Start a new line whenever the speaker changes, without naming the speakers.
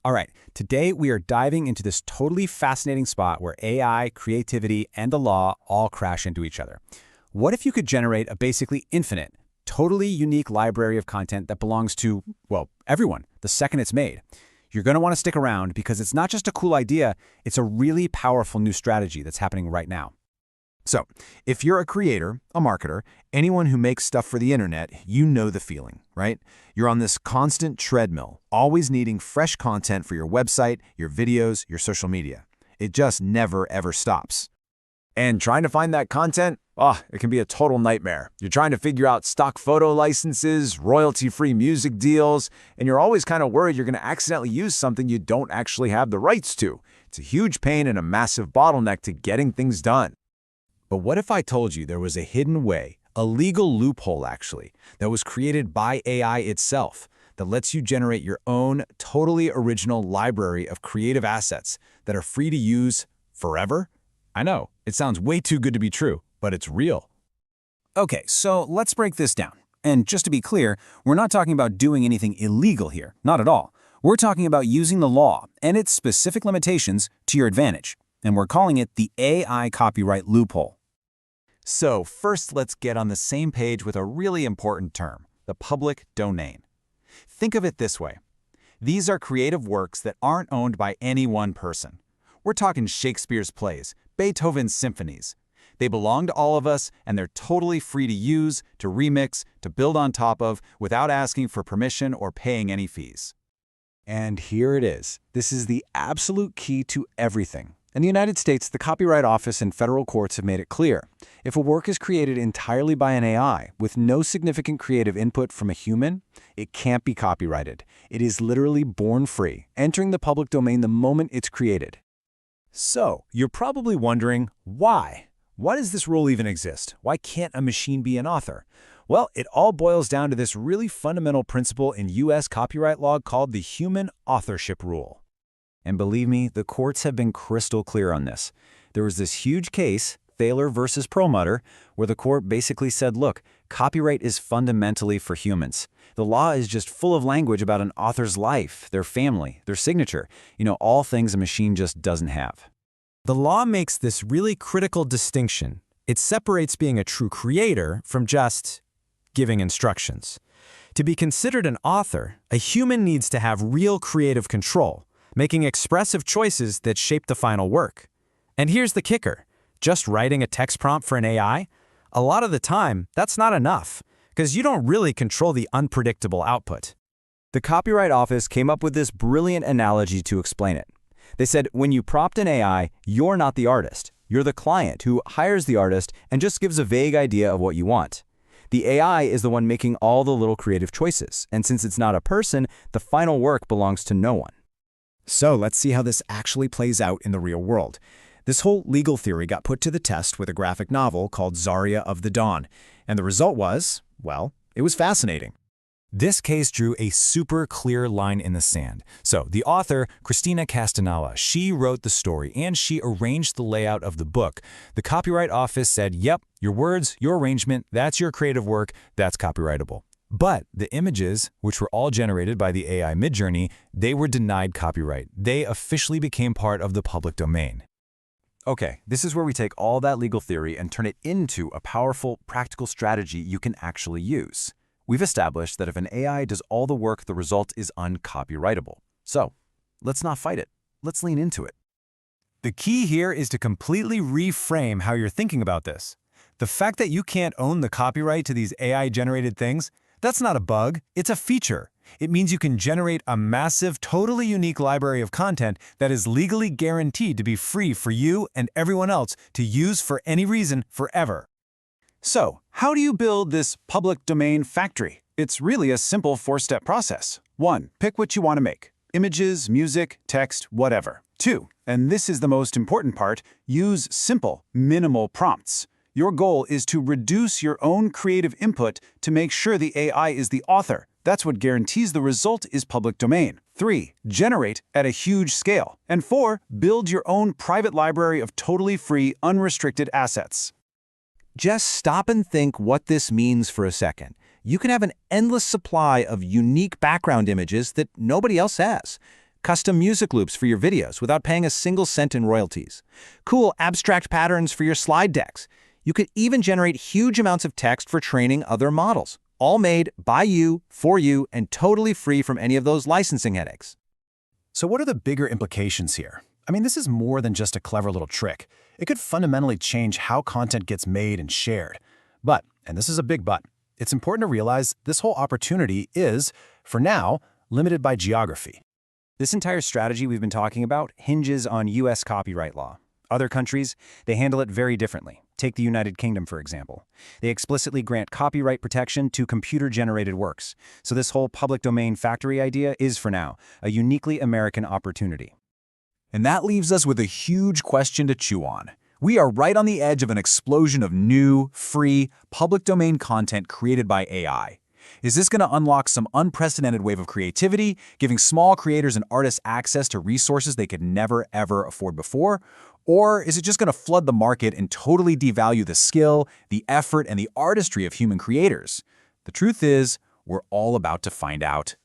All right, today we are diving into this totally fascinating spot where AI, creativity, and the law all crash into each other. What if you could generate a basically infinite, totally unique library of content that belongs to, well, everyone, the second it's made? You're going to want to stick around because it's not just a cool idea, it's a really powerful new strategy that's happening right now.
So, if you're a creator, a marketer, anyone who makes stuff for the internet, you know the feeling, right? You're on this constant treadmill, always needing fresh content for your website, your videos, your social media. It just never, ever stops. And trying to find that content, it can be a total nightmare. You're trying to figure out stock photo licenses, royalty-free music deals, and you're always kind of worried you're going to accidentally use something you don't actually have the rights to. It's a huge pain and a massive bottleneck to getting things done. But what if I told you there was a hidden way, a legal loophole actually, that was created by AI itself, that lets you generate your own totally original library of creative assets that are free to use forever? I know, it sounds way too good to be true, but it's real.
Okay, so let's break this down. And just to be clear, we're not talking about doing anything illegal here, not at all. We're talking about using the law and its specific limitations to your advantage. And we're calling it the AI copyright loophole.
So first, let's get on the same page with a really important term, the public domain. Think of it this way. These are creative works that aren't owned by any one person. We're talking Shakespeare's plays, Beethoven's symphonies. They belong to all of us, and they're totally free to use, to remix, to build on top of, without asking for permission or paying any fees. And here it is. This is the absolute key to everything. In the United States, the Copyright Office and federal courts have made it clear. If a work is created entirely by an AI, with no significant creative input from a human, it can't be copyrighted. It is literally born free, entering the public domain the moment it's created. So, you're probably wondering, why? Why does this rule even exist? Why can't a machine be an author? Well, it all boils down to this really fundamental principle in U.S. copyright law called the human authorship rule. And believe me, the courts have been crystal clear on this. There was this huge case, Thaler versus Perlmutter, where the court basically said, look, copyright is fundamentally for humans. The law is just full of language about an author's life, their family, their signature, all things a machine just doesn't have.
The law makes this really critical distinction. It separates being a true creator from just giving instructions. To be considered an author, a human needs to have real creative control, making expressive choices that shape the final work. And here's the kicker. Just writing a text prompt for an AI? A lot of the time, that's not enough, because you don't really control the unpredictable output.
The Copyright Office came up with this brilliant analogy to explain it. They said, when you prompt an AI, you're not the artist. You're the client who hires the artist and just gives a vague idea of what you want. The AI is the one making all the little creative choices, and since it's not a person, the final work belongs to no one. So let's see how this actually plays out in the real world. This whole legal theory got put to the test with a graphic novel called Zarya of the Dawn, and the result was, well, it was fascinating.
This case drew a super clear line in the sand. So the author, Cristina Castanella, she wrote the story and she arranged the layout of the book. The Copyright Office said, yep, your words, your arrangement, that's your creative work, that's copyrightable. But the images, which were all generated by the AI Midjourney, they were denied copyright. They officially became part of the public domain.
Okay, this is where we take all that legal theory and turn it into a powerful, practical strategy you can actually use. We've established that if an AI does all the work, the result is uncopyrightable. So, let's not fight it. Let's lean into it.
The key here is to completely reframe how you're thinking about this. The fact that you can't own the copyright to these AI-generated things, that's not a bug, it's a feature. It means you can generate a massive, totally unique library of content that is legally guaranteed to be free for you and everyone else to use for any reason forever.
So, how do you build this public domain factory? It's really a simple 4-step process. 1. Pick what you want to make. Images, music, text, whatever. 2. And this is the most important part, use simple, minimal prompts. Your goal is to reduce your own creative input to make sure the AI is the author. That's what guarantees the result is public domain. 3. Generate at a huge scale. And 4. Build your own private library of totally free, unrestricted assets. Just stop and think what this means for a second. You can have an endless supply of unique background images that nobody else has.
custom music loops for your videos without paying a single cent in royalties, cool abstract patterns for your slide decks. You could even generate huge amounts of text for training other models, all made by you, for you, and totally free from any of those licensing headaches.
So what are the bigger implications here? I mean, this is more than just a clever little trick. It could fundamentally change how content gets made and shared. But, and this is a big but, it's important to realize this whole opportunity is, for now, limited by geography.
This entire strategy we've been talking about hinges on U.S. copyright law. Other countries, they handle it very differently. Take the United Kingdom, for example. They explicitly grant copyright protection to computer-generated works. So this whole public domain factory idea is, for now, a uniquely American opportunity.
And that leaves us with a huge question to chew on. We are right on the edge of an explosion of new, free, public domain content created by AI. Is this going to unlock some unprecedented wave of creativity, giving small creators and artists access to resources they could never, ever afford before? Or is it just going to flood the market and totally devalue the skill, the effort, and the artistry of human creators? The truth is, we're all about to find out.